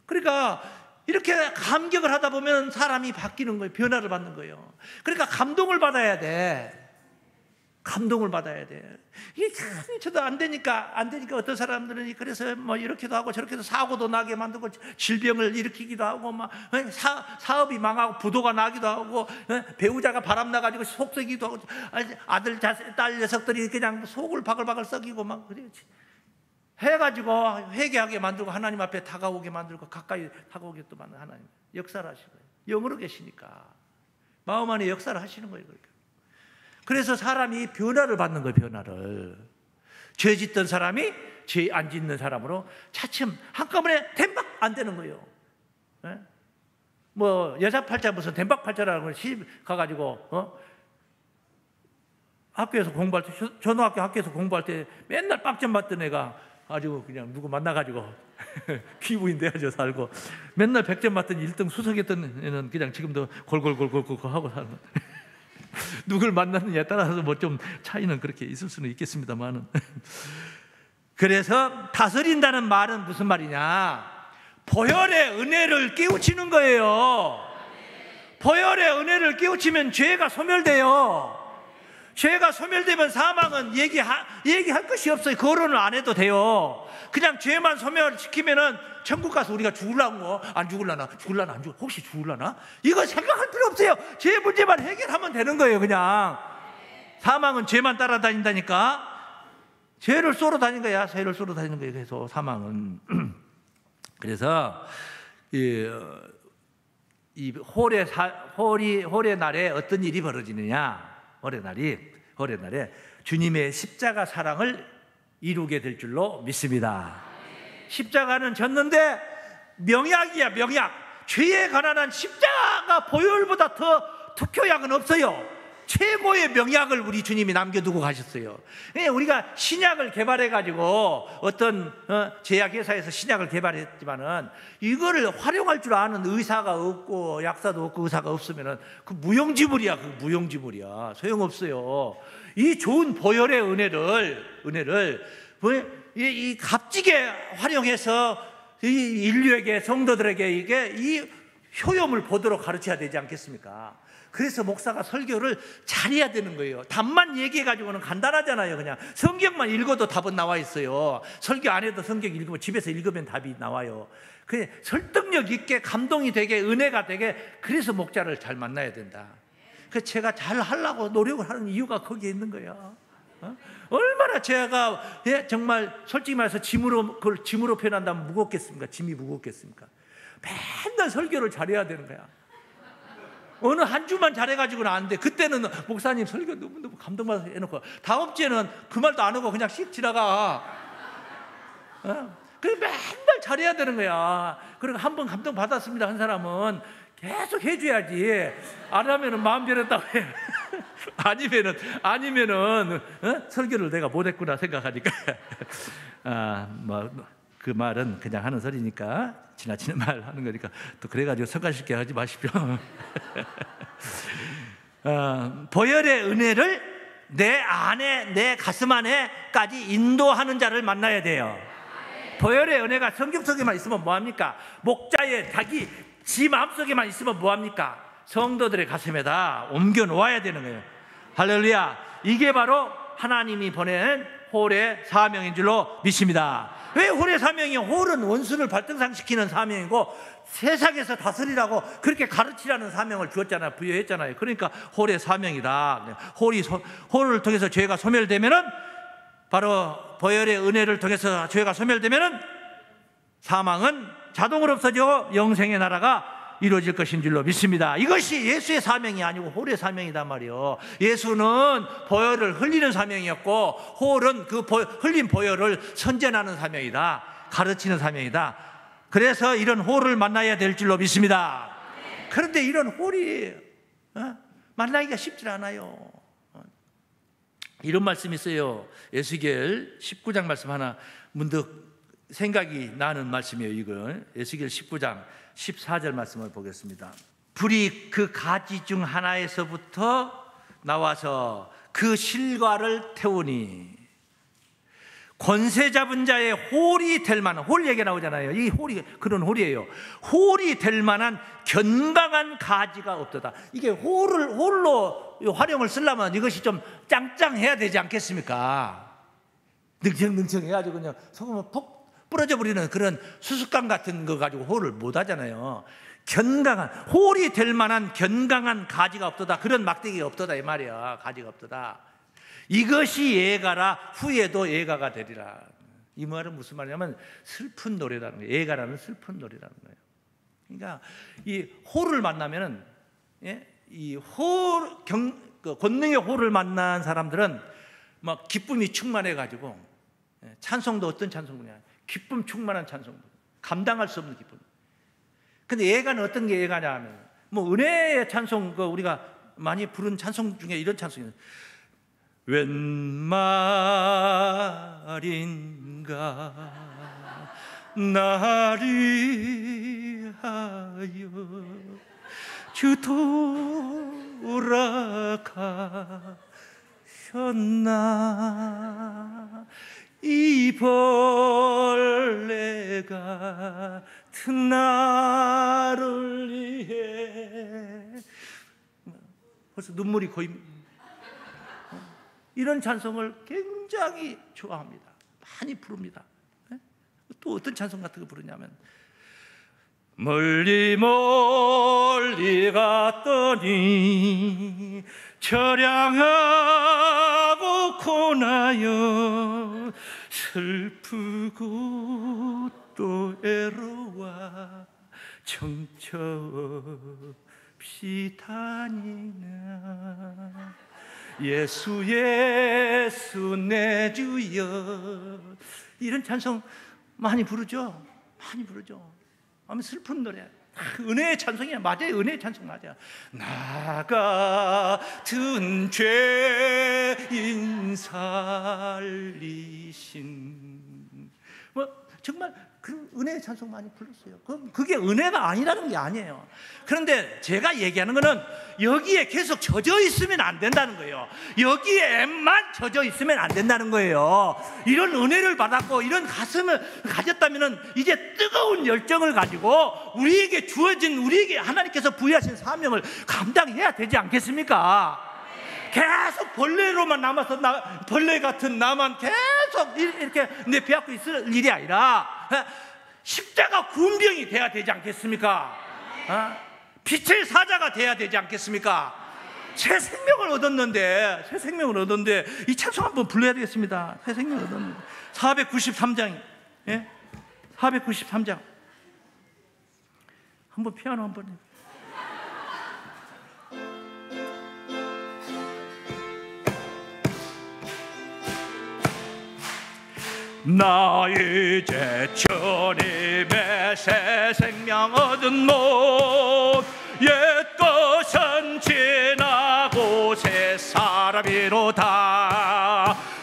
그러니까 이렇게 감격을 하다 보면 사람이 바뀌는 거예요. 변화를 받는 거예요. 그러니까 감동을 받아야 돼. 감동을 받아야 돼. 이게 참 저도 안 되니까 어떤 사람들은 그래서 뭐 이렇게도 하고 저렇게도 사고도 나게 만들고 질병을 일으키기도 하고 막 사업이 망하고 부도가 나기도 하고 배우자가 바람 나가지고 속썩이기도 하고 아들 딸 녀석들이 그냥 속을 바글바글 썩이고 막 그래야지 해가지고 회개하게 만들고 하나님 앞에 다가오게 만들고 가까이 다가오게 또 만든 하나님 역사를 하시는 거예요. 영으로 계시니까 마음 안에 역사를 하시는 거예요. 그러니까. 그래서 사람이 변화를 받는 거예요. 변화를. 죄 짓던 사람이 죄 안 짓는 사람으로 차츰 한꺼번에 댐박 안 되는 거예요. 네? 뭐 여자팔자 무슨 댐박팔자라는 걸 시집 가가지고 학교에서 공부할 때 초등학교 학교에서 공부할 때 맨날 빵점 맞던 애가 아주 그냥 누구 만나가지고 귀부인 돼가지고 살고 맨날 100점 맞던 1등 수석했던 애는 그냥 지금도 골골골골 하고 사는 누굴 만났느냐에 따라서 뭐 좀 차이는 그렇게 있을 수는 있겠습니다만은 그래서 다스린다는 말은 무슨 말이냐? 보혈의 은혜를 깨우치는 거예요. 보혈의 은혜를 깨우치면 죄가 소멸돼요. 죄가 소멸되면 사망은 얘기할 것이 없어요. 거론을 안 해도 돼요. 그냥 죄만 소멸시키면은 천국 가서 우리가 죽을라고 안 죽을라나 안 죽을 혹시 죽을라나 이거 생각할 필요 없어요. 죄 문제만 해결하면 되는 거예요. 그냥 사망은 죄만 따라다닌다니까. 죄를 쏘러 다니는 거야. 죄를 쏘러 다니는 거예요. 그래서 사망은 그래서 이 홀의 날에 어떤 일이 벌어지느냐? 홀의 날에 주님의 십자가 사랑을 이루게 될 줄로 믿습니다. 십자가는 졌는데 명약이야. 명약. 죄에 관한 십자가 보혈보다 더 특효약은 없어요. 최고의 명약을 우리 주님이 남겨두고 가셨어요. 우리가 신약을 개발해가지고 어떤 제약회사에서 신약을 개발했지만은 이거를 활용할 줄 아는 의사가 없고 약사도 없고 의사가 없으면은 그 무용지물이야. 그 무용지물이야. 소용없어요. 이 좋은 보혈의 은혜를 이 값지게 활용해서 이 인류에게 성도들에게 이게 이 효용을 보도록 가르쳐야 되지 않겠습니까? 그래서 목사가 설교를 잘해야 되는 거예요. 답만 얘기해가지고는 간단하잖아요. 그냥 성경만 읽어도 답은 나와 있어요. 설교 안 해도 성경 읽으면 집에서 읽으면 답이 나와요. 그래 설득력 있게 감동이 되게 은혜가 되게 그래서 목자를 잘 만나야 된다. 그래서 제가 잘 하려고 노력을 하는 이유가 거기에 있는 거예요. 얼마나 제가 정말 솔직히 말해서 그걸 짐으로 표현한다면 무겁겠습니까? 짐이 무겁겠습니까? 맨날 설교를 잘해야 되는 거야. 어느 한 주만 잘해가지고는 안 돼. 그때는 목사님 설교 너무너무 감동받아서 해놓고 다음 주에는 그 말도 안 하고 그냥 씩 지나가. 그래 맨날 잘해야 되는 거야. 그리고 한번 감동받았습니다 한 사람은 계속 해줘야지. 안 하면은 마음 변했다고 해. 아니면은 설교를 내가 못했구나 생각하니까 그 말은 그냥 하는 소리니까 지나치는 말 하는 거니까 또 그래가지고 성가시게 하지 마십시오. 보혈의 은혜를 내 안에 내 가슴 안에까지 인도하는 자를 만나야 돼요. 보혈의 은혜가 성경 속에만 있으면 뭐합니까? 목자의 닭이 지 마음속에만 있으면 뭐합니까? 성도들의 가슴에다 옮겨 놓아야 되는 거예요. 할렐루야. 이게 바로 하나님이 보낸 홀의 사명인 줄로 믿습니다. 왜 홀의 사명이요? 홀은 원수를 발등상시키는 사명이고 세상에서 다스리라고 그렇게 가르치라는 사명을 주었잖아요. 부여했잖아요. 그러니까 홀의 사명이다. 홀을 통해서 죄가 소멸되면은 바로 보혈의 은혜를 통해서 죄가 소멸되면은 사망은 자동으로 없어지고 영생의 나라가 이루어질 것인 줄로 믿습니다. 이것이 예수의 사명이 아니고 홀의 사명이단 말이에요. 예수는 보혈을 흘리는 사명이었고 홀은 그 흘린 보혈을 선전하는 사명이다. 가르치는 사명이다. 그래서 이런 홀을 만나야 될 줄로 믿습니다. 그런데 이런 홀이 만나기가 쉽지 않아요. 이런 말씀이 있어요. 에스겔 19장 말씀 하나 문득 생각이 나는 말씀이에요. 이거 에스겔 19장 14절 말씀을 보겠습니다. 불이 그 가지 중 하나에서부터 나와서 그 실과를 태우니 권세 잡은 자의 홀이 될 만한, 홀 얘기 나오잖아요. 이 홀이 그런 홀이에요. 홀이 될 만한 견강한 가지가 없도다. 이게 홀로 활용을 쓰려면 이것이 좀 짱짱해야 되지 않겠습니까? 능청해가지고 그냥 소금을 푹 부러져 버리는 그런 수수깡 같은 거 가지고 홀을 못 하잖아요. 견강한, 홀이 될 만한 견강한 가지가 없도다. 그런 막대기가 없도다 이 말이야. 가지가 없도다. 이것이 예가라. 후에도 예가가 되리라. 이 말은 무슨 말이냐면 슬픈 노래라는 거예요. 예가라는 슬픈 노래라는 거예요. 그러니까 이 호를 만나면은, 이 권능의 호를 만난 사람들은 막 기쁨이 충만해 가지고, 찬송도 어떤 찬송이냐, 기쁨 충만한 찬송, 감당할 수 없는 기쁨. 근데 예가는 어떤 게 예가냐 하면, 뭐 은혜의 찬송, 우리가 많이 부른 찬송 중에 이런 찬송이, 웬 말인가 나를 위하여 주 돌아가셨나. 이 벌레 같은 나를 위해, 벌써 눈물이 고입니다. 이런 찬송을 굉장히 좋아합니다. 많이 부릅니다. 또 어떤 찬송 같은 거 부르냐면, 멀리 멀리 갔더니 처량하고 고나여 슬프고 또 애로와 정처없이 다니나. 예수 예수 내 주여. 이런 찬송 많이 부르죠. 많이 부르죠. 아무 슬픈 노래, 은혜의 찬송이야. 맞아요. 은혜의 찬송 맞아요. 나 같은 죄인 살리신, 뭐 정말 그 은혜의 찬송 많이 불렀어요. 그게 은혜가 아니라는 게 아니에요. 그런데 제가 얘기하는 거는 여기에 계속 젖어 있으면 안 된다는 거예요. 여기에만 젖어 있으면 안 된다는 거예요. 이런 은혜를 받았고 이런 가슴을 가졌다면 이제 뜨거운 열정을 가지고 우리에게 주어진, 우리에게 하나님께서 부여하신 사명을 감당해야 되지 않겠습니까? 계속 벌레로만 남아서 벌레 같은 나만 계속 이렇게 내 배앗고 있을 일이 아니라 십자가 군병이 돼야 되지 않겠습니까? 빛의 사자가 돼야 되지 않겠습니까? 새 생명을 얻었는데 이 찬송 한번 불러야 되겠습니다. 새 생명을 얻었는데 493장, 493장 한번 피아노 한번. 나 이제 주님의 새 생명 얻은 못, 옛 것은 지나고 새 사람이로다.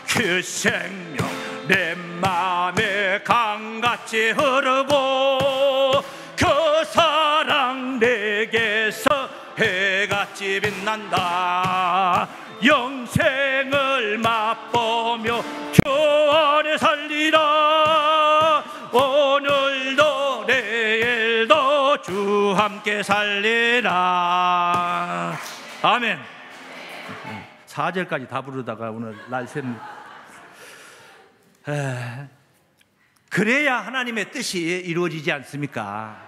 그 생명 내 맘에 강같이 흐르고 그 사랑 내게서 해같이 빛난다. 영생을 맛보며 주 안에 살리라. 오늘도 내일도 주 함께 살리라. 아멘. 4절까지 다 부르다가 오늘 날 샜네. 그래야 하나님의 뜻이 이루어지지 않습니까?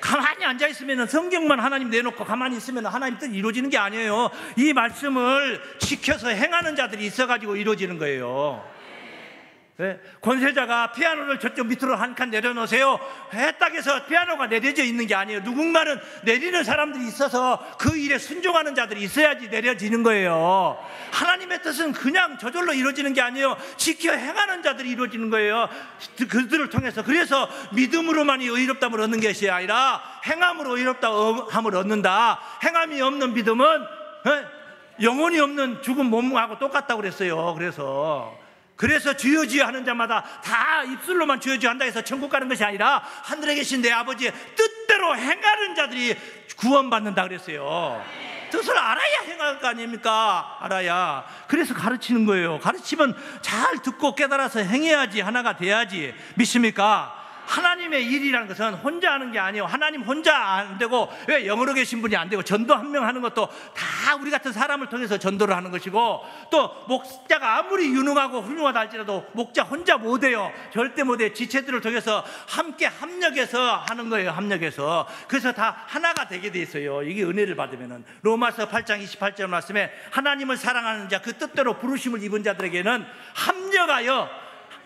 가만히 앉아있으면, 성경만 하나님 내놓고 가만히 있으면 하나님 뜻 이루어지는 게 아니에요. 이 말씀을 지켜서 행하는 자들이 있어가지고 이루어지는 거예요. 권세자가 피아노를 저쪽 밑으로 한 칸 내려놓으세요 했다고 해서 피아노가 내려져 있는 게 아니에요. 누군가는 내리는 사람들이 있어서 그 일에 순종하는 자들이 있어야지 내려지는 거예요. 하나님의 뜻은 그냥 저절로 이루어지는 게 아니에요. 지켜 행하는 자들이 이루어지는 거예요. 그들을 통해서. 그래서 믿음으로만이 의롭다함을 얻는 것이 아니라 행함으로 의롭다함을 얻는다. 행함이 없는 믿음은 영혼이 없는 죽은 몸하고 똑같다고 그랬어요. 그래서 주여 주여 하는 자마다 다 입술로만 주여 주여 한다 해서 천국 가는 것이 아니라 하늘에 계신 내 아버지의 뜻대로 행하는 자들이 구원받는다 그랬어요. 뜻을 알아야 행할 거 아닙니까? 알아야. 그래서 가르치는 거예요. 가르치면 잘 듣고 깨달아서 행해야지, 하나가 돼야지. 믿습니까? 하나님의 일이라는 것은 혼자 하는 게 아니에요. 하나님 혼자 안 되고, 왜 영으로 계신 분이 안 되고, 전도 한 명 하는 것도 다 우리 같은 사람을 통해서 전도를 하는 것이고, 또 목자가 아무리 유능하고 훌륭하다 할지라도 목자 혼자 못해요. 절대 못해요. 지체들을 통해서 함께 합력해서 하는 거예요. 합력해서. 그래서 다 하나가 되게 돼 있어요. 이게 은혜를 받으면은. 로마서 8장 28절 말씀에 하나님을 사랑하는 자, 그 뜻대로 부르심을 입은 자들에게는 합력하여,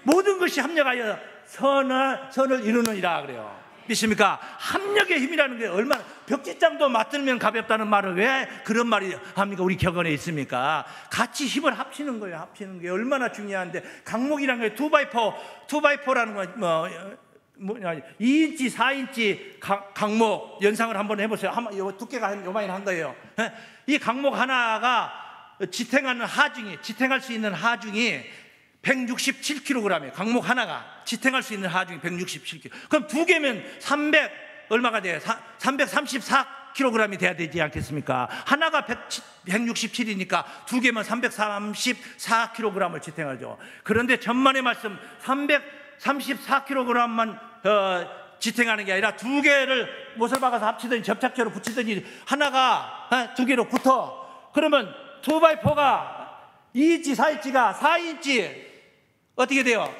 모든 것이 합력하여 선을 이루느니라 그래요. 믿습니까? 합력의 힘이라는 게 얼마나, 벽지장도 맞들면 가볍다는 말을 왜 그런 말이 합니까? 우리 격언에 있습니까? 같이 힘을 합치는 거예요. 합치는 게 얼마나 중요한데, 강목이라는 게 2x4라는 건 2인치 4인치 강목 연상을 한번 해보세요. 두께가 요만히 한 거예요. 이 강목 하나가 지탱할 수 있는 하중이 167kg이에요. 강목 하나가 지탱할 수 있는 하중이 167kg. 그럼 두 개면 얼마가 돼요? 334kg이 돼야 되지 않겠습니까? 하나가 167이니까 두 개면 334kg을 지탱하죠. 그런데 전만의 말씀 334kg만 지탱하는 게 아니라 두 개를 못을 박아서 합치더니 접착제로 붙이더니 하나가 두 개로 붙어. 그러면 2x4가 2인치 4인치가 4인치 어떻게 돼요?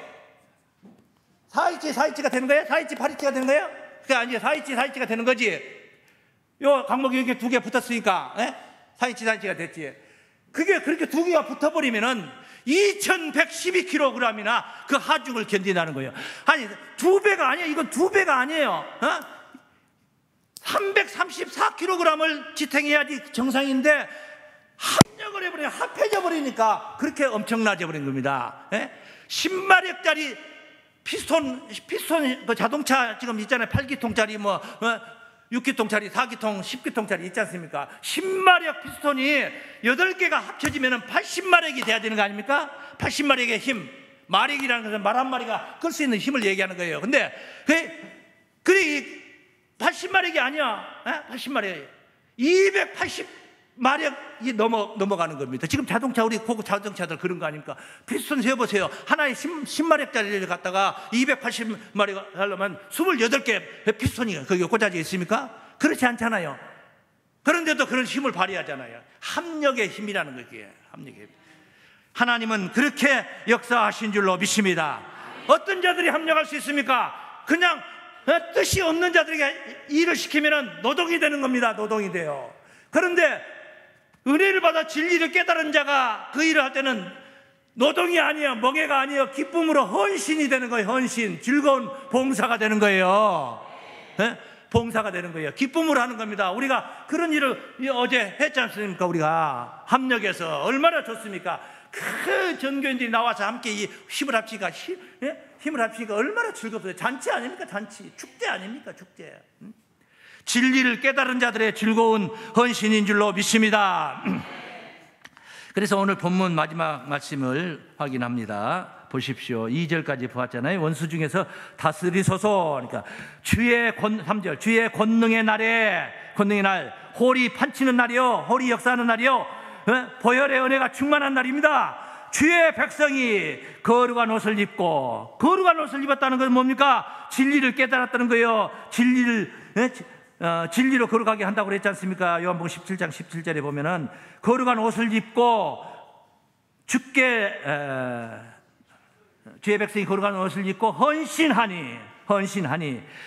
4인치 4인치가 되는 거예요? 4인치 8인치가 되는 거예요? 그게 아니에요. 4인치 4인치가 되는 거지. 요 강목이 이렇게 두 개 붙었으니까 4인치 4인치가 됐지. 그게 그렇게 두 개가 붙어버리면은 2112kg이나 그 하중을 견딘다는 거예요. 아니, 두 배가 아니에요. 이건 두 배가 아니에요. 334kg을 지탱해야지 정상인데 합력을 해버리니까, 합해져 버리니까 그렇게 엄청나져 버린 겁니다. 10마력짜리 피스톤 그 자동차 지금 있잖아요. 8기통짜리 6기통짜리 4기통 10기통짜리 있지 않습니까? 10마력 피스톤이 8개가 합쳐지면 80마력이 돼야 되는 거 아닙니까? 80마력의 힘, 마력이라는 것은 말 한 마리가 끌 수 있는 힘을 얘기하는 거예요. 근데 그래 80마력이 아니야. 80마력 280마력이 넘어가는 겁니다. 지금 자동차, 우리 고급 자동차들 그런 거 아닙니까? 피스톤 세어보세요. 하나에 10마력짜리를 갖다가 280마력 하려면 28개 피스톤이 거기 꽂아져 있습니까? 그렇지 않잖아요. 그런데도 그런 힘을 발휘하잖아요. 합력의 힘이라는 거기에. 합력의 힘. 하나님은 그렇게 역사하신 줄로 믿습니다. 어떤 자들이 합력할 수 있습니까? 그냥 뜻이 없는 자들에게 일을 시키면 노동이 되는 겁니다. 노동이 돼요. 그런데 은혜를 받아 진리를 깨달은 자가 그 일을 할 때는 노동이 아니에요. 멍해가 아니에요. 기쁨으로 헌신이 되는 거예요. 헌신. 즐거운 봉사가 되는 거예요. 봉사가 되는 거예요. 기쁨으로 하는 겁니다. 우리가 그런 일을 어제 했지 않습니까? 우리가 합력해서 얼마나 좋습니까? 그 전교인들이 나와서 함께 이 힘을 합치니까 힘을 합치니까 얼마나 즐겁어요. 잔치 아닙니까? 잔치. 축제 아닙니까? 축제. 진리를 깨달은 자들의 즐거운 헌신인 줄로 믿습니다. 그래서 오늘 본문 마지막 말씀을 확인합니다. 보십시오. 2절까지 보았잖아요. 원수 중에서 다스리소서. 그러니까 3절 주의 권능의 날에, 권능의 날, 홀이 판치는 날이요, 홀이 역사하는 날이요, 보혈의 은혜가 충만한 날입니다. 주의 백성이 거룩한 옷을 입고, 거룩한 옷을 입었다는 것은 뭡니까? 진리를 깨달았다는 거예요. 진리로 거룩하게 한다고 그랬지 않습니까? 요한복음 17장 17절에 보면은 거룩한 옷을 입고 주의 백성이 거룩한 옷을 입고 헌신하니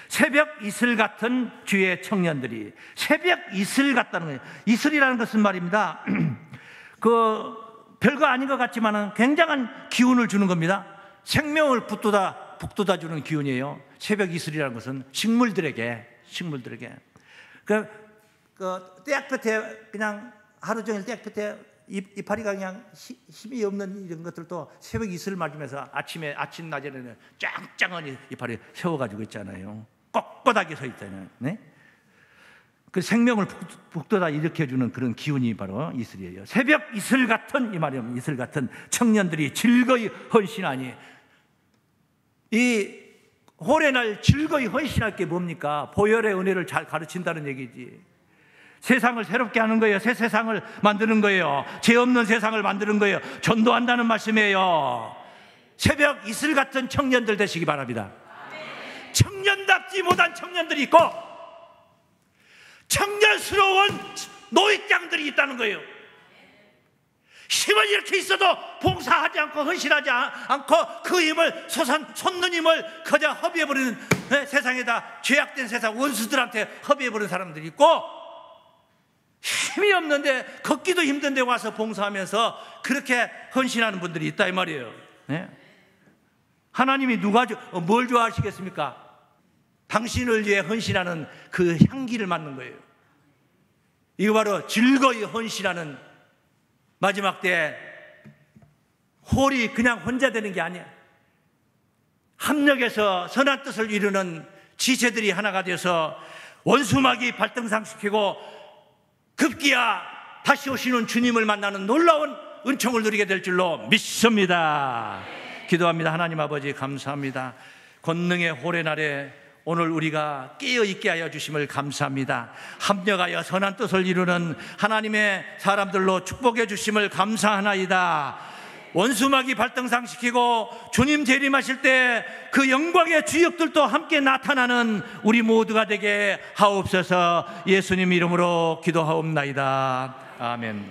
새벽 이슬 같은 주의 청년들이, 새벽 이슬 같다는 거예요. 이슬이라는 것은 말입니다. 별거 아닌 것 같지만은 굉장한 기운을 주는 겁니다. 생명을 북돋아 주는 기운이에요. 새벽 이슬이라는 것은 식물들에게 떼약 끝에 그냥 하루 종일 떼약 끝에 이파리가 그냥 힘이 없는 이런 것들도 새벽 이슬을 맞으면서 아침 낮에는 짱짱한 이파리 세워가지고 있잖아요. 꼿꼿하게 서 있잖아요. 네? 그 생명을 북돋아 일으켜주는 그런 기운이 바로 이슬이에요. 새벽 이슬 같은, 이 말이면 이슬 같은 청년들이 즐거이 헌신하니, 이 호래날 즐거이 헌신할 게 뭡니까? 보혈의 은혜를 잘 가르친다는 얘기지. 세상을 새롭게 하는 거예요. 새 세상을 만드는 거예요. 죄 없는 세상을 만드는 거예요. 전도한다는 말씀이에요. 새벽 이슬 같은 청년들 되시기 바랍니다. 청년답지 못한 청년들이 있고 청년스러운 노익장들이 있다는 거예요. 힘을 이렇게 있어도 봉사하지 않고 헌신하지 않고 그 힘을 솟는 힘을 그저 허비해버리는, 세상에다 죄악된 세상 원수들한테 허비해버리는 사람들이 있고, 힘이 없는데 걷기도 힘든데 와서 봉사하면서 그렇게 헌신하는 분들이 있다 이 말이에요. 하나님이 뭘 좋아하시겠습니까? 당신을 위해 헌신하는 그 향기를 맡는 거예요. 이거 바로 즐거이 헌신하는, 마지막 때 홀이 그냥 혼자 되는 게 아니야. 합력해서 선한 뜻을 이루는 지체들이 하나가 되어서 원수마귀 발등상시키고 급기야 다시 오시는 주님을 만나는 놀라운 은총을 누리게 될 줄로 믿습니다. 기도합니다. 하나님 아버지 감사합니다. 권능의 호래날에 오늘 우리가 깨어있게 하여 주심을 감사합니다. 합력하여 선한 뜻을 이루는 하나님의 사람들로 축복해 주심을 감사하나이다. 원수마귀 발등상시키고 주님 재림하실 때 그 영광의 주역들도 함께 나타나는 우리 모두가 되게 하옵소서. 예수님 이름으로 기도하옵나이다. 아멘.